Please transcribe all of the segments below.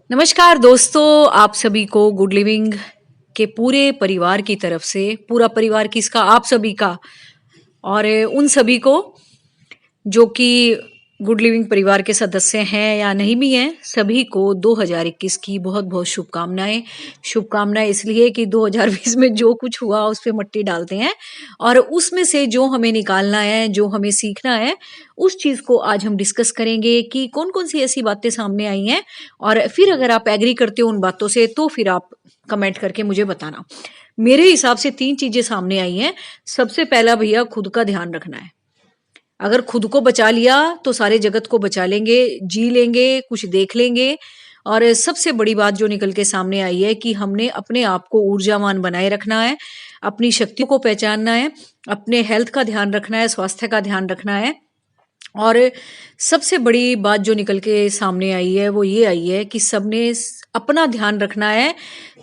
नमस्कार दोस्तों, आप सभी को गुड लिविंग के पूरे परिवार की तरफ से, पूरा परिवार किसका, आप सभी का, और उन सभी को जो कि गुड लिविंग परिवार के सदस्य हैं या नहीं भी हैं, सभी को 2021 की बहुत बहुत शुभकामनाएं। शुभकामनाएं इसलिए कि 2020 में जो कुछ हुआ उस पे मट्टी डालते हैं और उसमें से जो हमें निकालना है, जो हमें सीखना है, उस चीज को आज हम डिस्कस करेंगे कि कौन कौन सी ऐसी बातें सामने आई हैं। और फिर अगर आप एग्री करते हो उन बातों से तो फिर आप कमेंट करके मुझे बताना। मेरे हिसाब से 3 चीजें सामने आई हैं। सबसे पहला भैया, खुद का ध्यान रखना है। अगर खुद को बचा लिया तो सारे जगत को बचा लेंगे, जी लेंगे, कुछ देख लेंगे। और सबसे बड़ी बात जो निकल के सामने आई है कि हमने अपने आप को ऊर्जावान बनाए रखना है, अपनी शक्तियों को पहचानना है, अपने हेल्थ का ध्यान रखना है, स्वास्थ्य का ध्यान रखना है। और सबसे बड़ी बात जो निकल के सामने आई है वो ये आई है कि सबने अपना ध्यान रखना है,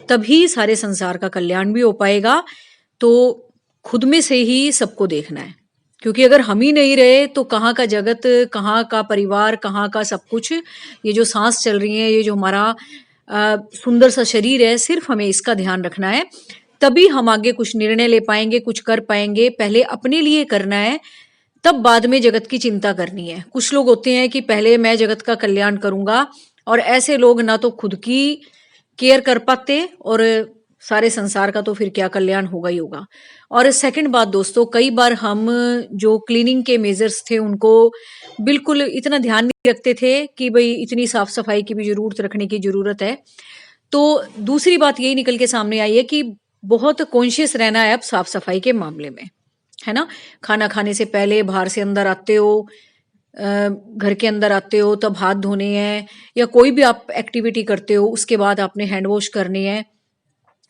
तभी सारे संसार का कल्याण भी हो पाएगा। तो खुद में से ही सबको देखना है, क्योंकि अगर हम ही नहीं रहे तो कहाँ का जगत, कहाँ का परिवार, कहाँ का सब कुछ। ये जो सांस चल रही है, ये जो हमारा सुंदर सा शरीर है, सिर्फ हमें इसका ध्यान रखना है, तभी हम आगे कुछ निर्णय ले पाएंगे, कुछ कर पाएंगे। पहले अपने लिए करना है, तब बाद में जगत की चिंता करनी है। कुछ लोग होते हैं कि पहले मैं जगत का कल्याण करूंगा, और ऐसे लोग ना तो खुद की केयर कर पाते और सारे संसार का तो फिर क्या कल्याण होगा ही होगा। और सेकंड बात दोस्तों, कई बार हम जो क्लीनिंग के मेजर्स थे उनको बिल्कुल इतना ध्यान नहीं रखते थे कि भाई इतनी साफ सफाई की भी जरूरत रखने की जरूरत है। तो दूसरी बात यही निकल के सामने आई है कि बहुत कॉन्शियस रहना है अब साफ सफाई के मामले में, है ना। खाना खाने से पहले बाहर से अंदर आते हो, घर के अंदर आते हो तब हाथ धोने हैं, या कोई भी आप एक्टिविटी करते हो उसके बाद आपने हैंड वॉश करने हैं।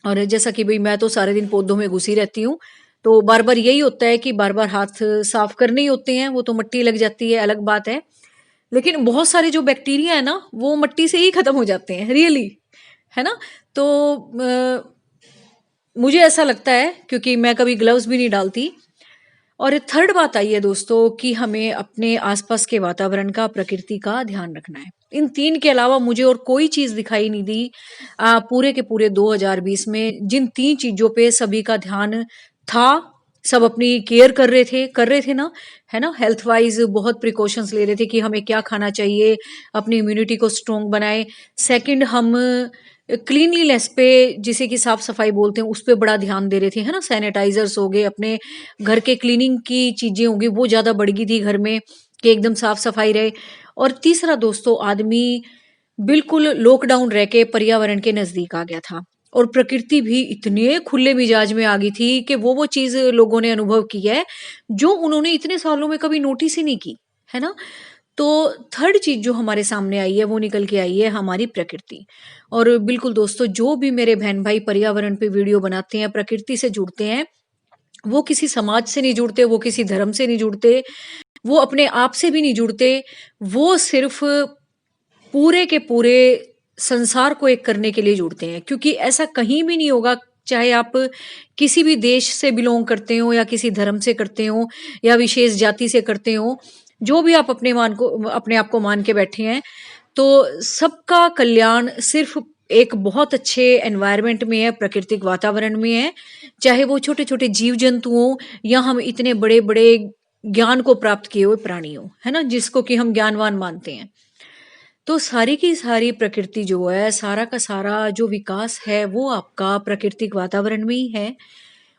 और जैसा कि भाई मैं तो सारे दिन पौधों में घुसी रहती हूँ, तो बार बार यही होता है कि बार बार हाथ साफ करने ही होते हैं। वो तो मिट्टी लग जाती है, अलग बात है, लेकिन बहुत सारे जो बैक्टीरिया है ना वो मिट्टी से ही खत्म हो जाते हैं, रियली, है ना। तो मुझे ऐसा लगता है, क्योंकि मैं कभी ग्लव्स भी नहीं डालती। और थर्ड बात आई है दोस्तों कि हमें अपने आसपास के वातावरण का, प्रकृति का ध्यान रखना है। इन 3 के अलावा मुझे और कोई चीज दिखाई नहीं दी पूरे के पूरे 2020 में। जिन 3 चीजों पे सभी का ध्यान था, सब अपनी केयर कर रहे थे ना, है ना। हेल्थ वाइज बहुत प्रिकॉशंस ले रहे थे कि हमें क्या खाना चाहिए, अपनी इम्यूनिटी को स्ट्रोंग बनाए। सेकंड, हम क्लीनलीनेस पे, जिसे कि साफ सफाई बोलते हैं, उस पे बड़ा ध्यान दे रहे थे, है ना। सैनिटाइजर्स हो गए, अपने घर के क्लीनिंग की चीजें होंगी वो ज्यादा बढ़ गई थी घर में, कि एकदम साफ सफाई रहे। और तीसरा दोस्तों, आदमी बिल्कुल लॉकडाउन रह के पर्यावरण के नजदीक आ गया था, और प्रकृति भी इतने खुले मिजाज में आ गई थी कि वो चीज लोगों ने अनुभव की है जो उन्होंने इतने सालों में कभी नोटिस ही नहीं की, है ना। तो थर्ड चीज जो हमारे सामने आई है वो निकल के आई है हमारी प्रकृति। और बिल्कुल दोस्तों, जो भी मेरे बहन भाई पर्यावरण पे वीडियो बनाते हैं, प्रकृति से जुड़ते हैं, वो किसी समाज से नहीं जुड़ते, वो किसी धर्म से नहीं जुड़ते, वो अपने आप से भी नहीं जुड़ते। वो सिर्फ पूरे के पूरे संसार को एक करने के लिए जुड़ते हैं, क्योंकि ऐसा कहीं भी नहीं होगा, चाहे आप किसी भी देश से बिलोंग करते हो, या किसी धर्म से करते हो, या विशेष जाति से करते हो, जो भी आप अपने आप को मान के बैठे हैं, तो सबका कल्याण सिर्फ एक बहुत अच्छे एनवायरनमेंट में है, प्राकृतिक वातावरण में है। चाहे वो छोटे छोटे जीव जंतु हो, या हम इतने बड़े बड़े ज्ञान को प्राप्त किए हुए प्राणी हो, है ना, जिसको कि हम ज्ञानवान मानते हैं। तो सारी की सारी प्रकृति जो है, सारा का सारा जो विकास है वो आपका प्राकृतिक वातावरण में ही है।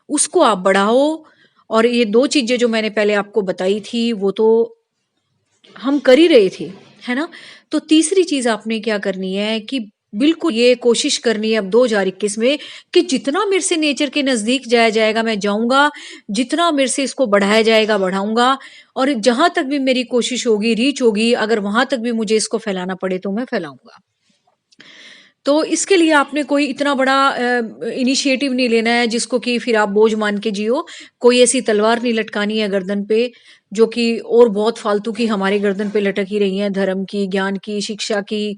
उसको आप बढ़ाओ। और ये 2 चीजें जो मैंने पहले आपको बताई थी वो तो हम कर ही रहे थे, है ना। तो तीसरी चीज आपने क्या करनी है कि बिल्कुल ये कोशिश करनी है अब 2021 में कि जितना मेरे से नेचर के नजदीक जाया जाएगा मैं जाऊंगा, जितना मेरे से इसको बढ़ाया जाएगा बढ़ाऊंगा, और जहां तक भी मेरी कोशिश होगी, रीच होगी, अगर वहां तक भी मुझे इसको फैलाना पड़े तो मैं फैलाऊंगा। तो इसके लिए आपने कोई इतना बड़ा इनिशिएटिव नहीं लेना है जिसको कि फिर आप बोझ मान के जियो। कोई ऐसी तलवार नहीं लटकानी है गर्दन पे, जो कि और बहुत फालतू की हमारे गर्दन पे लटक ही रही है, धर्म की, ज्ञान की, शिक्षा की,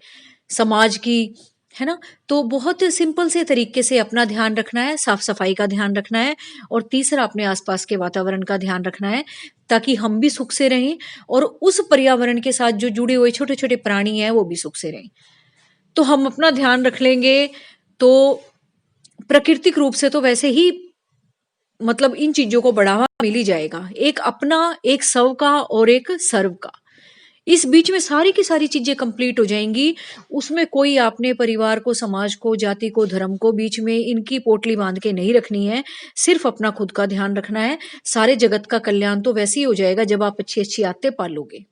समाज की, है ना। तो बहुत सिंपल से तरीके से अपना ध्यान रखना है, साफ सफाई का ध्यान रखना है, और तीसरा अपने आसपास के वातावरण का ध्यान रखना है, ताकि हम भी सुख से रहें और उस पर्यावरण के साथ जो जुड़े हुए छोटे छोटे प्राणी हैं वो भी सुख से रहें। तो हम अपना ध्यान रख लेंगे तो प्राकृतिक रूप से तो वैसे ही मतलब इन चीजों को बढ़ावा मिल ही जाएगा। एक अपना, एक स्व का और एक सर्व का। इस बीच में सारी की सारी चीजें कंप्लीट हो जाएंगी। उसमें कोई आपने परिवार को, समाज को, जाति को, धर्म को बीच में इनकी पोटली बांध के नहीं रखनी है। सिर्फ अपना खुद का ध्यान रखना है। सारे जगत का कल्याण तो वैसे ही हो जाएगा जब आप अच्छी अच्छी आदतें पालोगे।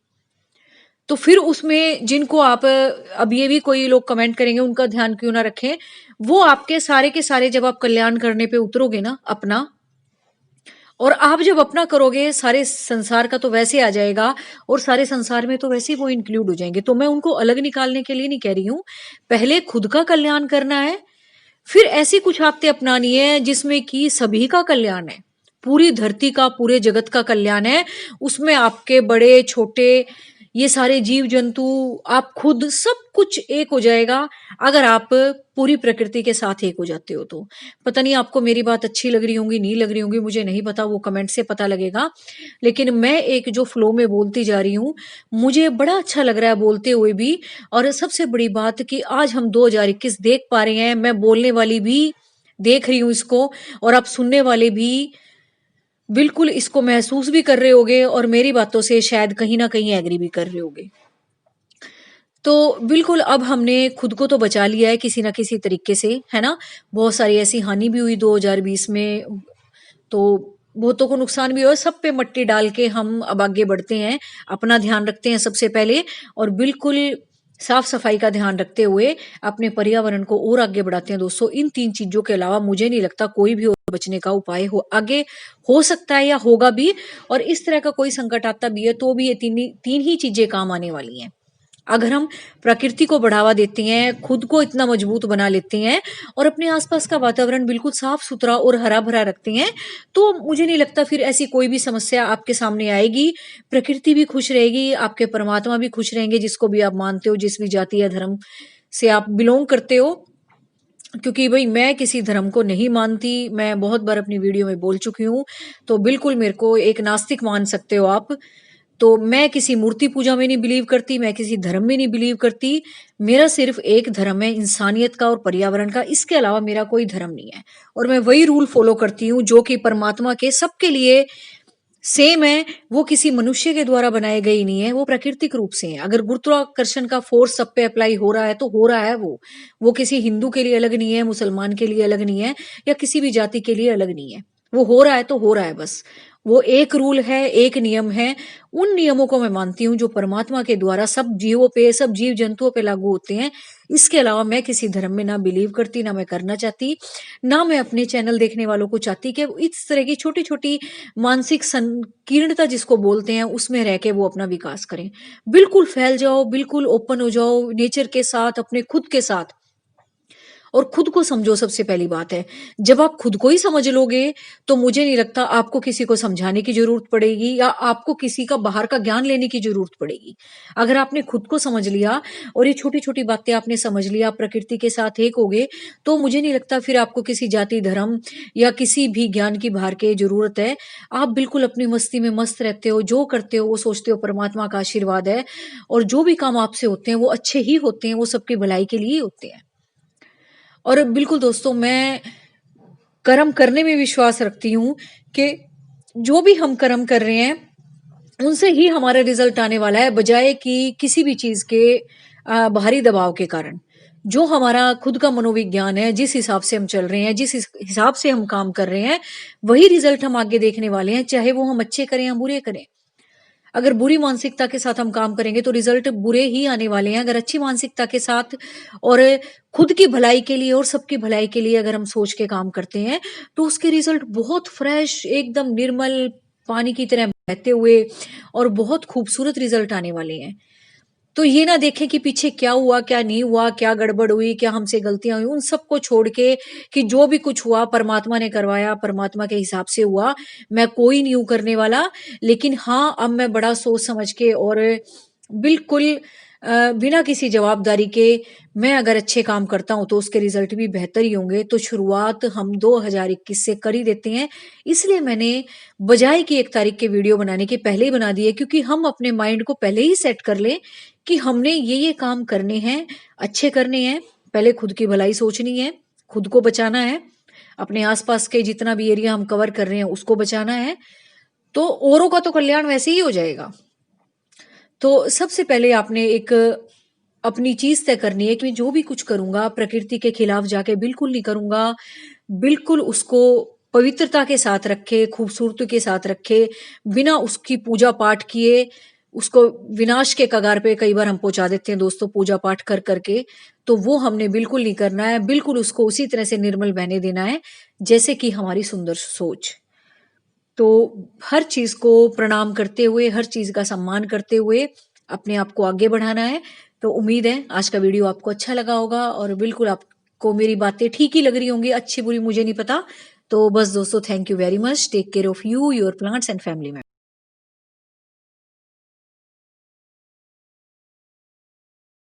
तो फिर उसमें जिनको आप अब ये भी कोई लोग कमेंट करेंगे उनका ध्यान क्यों ना रखें, वो आपके सारे के सारे जब आप कल्याण करने पे उतरोगे ना अपना, और आप जब अपना करोगे सारे संसार का तो वैसे आ जाएगा, और सारे संसार में तो वैसे ही वो इंक्लूड हो जाएंगे। तो मैं उनको अलग निकालने के लिए नहीं कह रही हूं, पहले खुद का कल्याण करना है, फिर ऐसी कुछ आदतें अपनानी है जिसमें कि सभी का कल्याण है, पूरी धरती का, पूरे जगत का कल्याण है। उसमें आपके बड़े छोटे ये सारे जीव जंतु, आप खुद, सब कुछ एक हो जाएगा अगर आप पूरी प्रकृति के साथ एक हो जाते हो तो। पता नहीं आपको मेरी बात अच्छी लग रही होंगी, नहीं लग रही होंगी, मुझे नहीं पता, वो कमेंट से पता लगेगा। लेकिन मैं एक जो फ्लो में बोलती जा रही हूँ, मुझे बड़ा अच्छा लग रहा है बोलते हुए भी। और सबसे बड़ी बात कि आज हम 2021 देख पा रहे हैं, मैं बोलने वाली भी देख रही हूँ इसको, और आप सुनने वाले भी बिल्कुल इसको महसूस भी कर रहे होगे, और मेरी बातों से शायद कहीं ना कहीं एग्री भी कर रहे होगे। तो बिल्कुल अब हमने खुद को तो बचा लिया है किसी ना किसी तरीके से, है ना। बहुत सारी ऐसी हानि भी हुई 2020 में, तो बहुतों को नुकसान भी हुआ। सब पे मट्टी डाल के हम अब आगे बढ़ते हैं, अपना ध्यान रखते हैं सबसे पहले, और बिल्कुल साफ सफाई का ध्यान रखते हुए अपने पर्यावरण को और आगे बढ़ाते हैं। दोस्तों, इन 3 चीजों के अलावा मुझे नहीं लगता कोई भी और बचने का उपाय हो आगे हो सकता है या होगा भी। और इस तरह का कोई संकट आता भी है तो भी ये तीन ही चीजें काम आने वाली हैं। अगर हम प्रकृति को बढ़ावा देते हैं, खुद को इतना मजबूत बना लेते हैं, और अपने आसपास का वातावरण बिल्कुल साफ सुथरा और हरा भरा रखते हैं, तो मुझे नहीं लगता फिर ऐसी कोई भी समस्या आपके सामने आएगी। प्रकृति भी खुश रहेगी, आपके परमात्मा भी खुश रहेंगे, जिसको भी आप मानते हो, जिस भी जाति या धर्म से आप बिलोंग करते हो। क्योंकि भाई मैं किसी धर्म को नहीं मानती, मैं बहुत बार अपनी वीडियो में बोल चुकी हूँ। तो बिल्कुल मेरे को एक नास्तिक मान सकते हो आप। तो मैं किसी मूर्ति पूजा में नहीं बिलीव करती, मैं किसी धर्म में नहीं बिलीव करती। मेरा सिर्फ एक धर्म है, इंसानियत का और पर्यावरण का। इसके अलावा मेरा कोई धर्म नहीं है, और मैं वही रूल फॉलो करती हूँ जो कि परमात्मा के सबके लिए सेम है। वो किसी मनुष्य के द्वारा बनाए गए नहीं है, वो प्राकृतिक रूप से है। अगर गुरुत्वाकर्षण का फोर्स सब पे अप्लाई हो रहा है तो हो रहा है। वो किसी हिंदू के लिए अलग नहीं है, मुसलमान के लिए अलग नहीं है, या किसी भी जाति के लिए अलग नहीं है। वो हो रहा है तो हो रहा है बस। वो एक रूल है, एक नियम है। उन नियमों को मैं मानती हूँ जो परमात्मा के द्वारा सब जीवों पे, सब जीव जंतुओं पे लागू होते हैं। इसके अलावा मैं किसी धर्म में ना बिलीव करती, ना मैं करना चाहती, ना मैं अपने चैनल देखने वालों को चाहती कि इस तरह की छोटी छोटी मानसिक संकीर्णता जिसको बोलते हैं उसमें रह के वो अपना विकास करें। बिल्कुल फैल जाओ, बिल्कुल ओपन हो जाओ नेचर के साथ, अपने खुद के साथ, और खुद को समझो। सबसे पहली बात है, जब आप खुद को ही समझ लोगे तो मुझे नहीं लगता आपको किसी को समझाने की जरूरत पड़ेगी, या आपको किसी का बाहर का ज्ञान लेने की जरूरत पड़ेगी। अगर आपने खुद को समझ लिया और ये छोटी छोटी बातें आपने समझ लिया, आप प्रकृति के साथ एक होगे, तो मुझे नहीं लगता फिर आपको किसी जाति, धर्म या किसी भी ज्ञान की बाहर के जरूरत है। आप बिल्कुल अपनी मस्ती में मस्त रहते हो, जो करते हो वो सोचते हो परमात्मा का आशीर्वाद है, और जो भी काम आपसे होते हैं वो अच्छे ही होते हैं, वो सबकी भलाई के लिए ही होते हैं। और बिल्कुल दोस्तों, मैं कर्म करने में विश्वास रखती हूँ कि जो भी हम कर्म कर रहे हैं उनसे ही हमारा रिजल्ट आने वाला है, बजाय कि किसी भी चीज के बाहरी दबाव के कारण। जो हमारा खुद का मनोविज्ञान है, जिस हिसाब से हम चल रहे हैं, जिस हिसाब से हम काम कर रहे हैं, वही रिजल्ट हम आगे देखने वाले हैं, चाहे वो हम अच्छे करें या बुरे करें। अगर बुरी मानसिकता के साथ हम काम करेंगे तो रिजल्ट बुरे ही आने वाले हैं। अगर अच्छी मानसिकता के साथ और खुद की भलाई के लिए और सबकी भलाई के लिए अगर हम सोच के काम करते हैं, तो उसके रिजल्ट बहुत फ्रेश, एकदम निर्मल पानी की तरह बहते हुए और बहुत खूबसूरत रिजल्ट आने वाले हैं। तो ये ना देखें कि पीछे क्या हुआ, क्या नहीं हुआ, क्या गड़बड़ हुई, क्या हमसे गलतियां हुई, उन सबको छोड़ के कि जो भी कुछ हुआ परमात्मा ने करवाया, परमात्मा के हिसाब से हुआ, मैं कोई नहीं हूं करने वाला। लेकिन हाँ, अब मैं बड़ा सोच समझ के और बिल्कुल बिना किसी जवाबदारी के मैं अगर अच्छे काम करता हूं तो उसके रिजल्ट भी बेहतर ही होंगे। तो शुरुआत हम 2021 से कर ही देते हैं। इसलिए मैंने बजाय कि 1 तारीख के वीडियो बनाने के पहले ही बना दी है, क्योंकि हम अपने माइंड को पहले ही सेट कर लें कि हमने ये काम करने हैं, अच्छे करने हैं, पहले खुद की भलाई सोचनी है, खुद को बचाना है, अपने आसपास के जितना भी एरिया हम कवर कर रहे हैं उसको बचाना है, तो औरों का तो कल्याण वैसे ही हो जाएगा। तो सबसे पहले आपने एक अपनी चीज तय करनी है कि मैं जो भी कुछ करूंगा प्रकृति के खिलाफ जाके बिल्कुल नहीं करूंगा। बिल्कुल उसको पवित्रता के साथ रखे, खूबसूरती के साथ रखे, बिना उसकी पूजा पाठ किए उसको विनाश के कगार पे कई बार हम पहुंचा देते हैं दोस्तों, पूजा पाठ कर करके। तो वो हमने बिल्कुल नहीं करना है, बिल्कुल उसको उसी तरह से निर्मल बहने देना है जैसे कि हमारी सुंदर सोच। तो हर चीज को प्रणाम करते हुए, हर चीज का सम्मान करते हुए अपने आप को आगे बढ़ाना है। तो उम्मीद है आज का वीडियो आपको अच्छा लगा होगा और बिल्कुल आपको मेरी बातें ठीक ही लग रही होंगी, अच्छी बुरी मुझे नहीं पता। तो बस दोस्तों, thank you very much, take care of you, your plants and family में।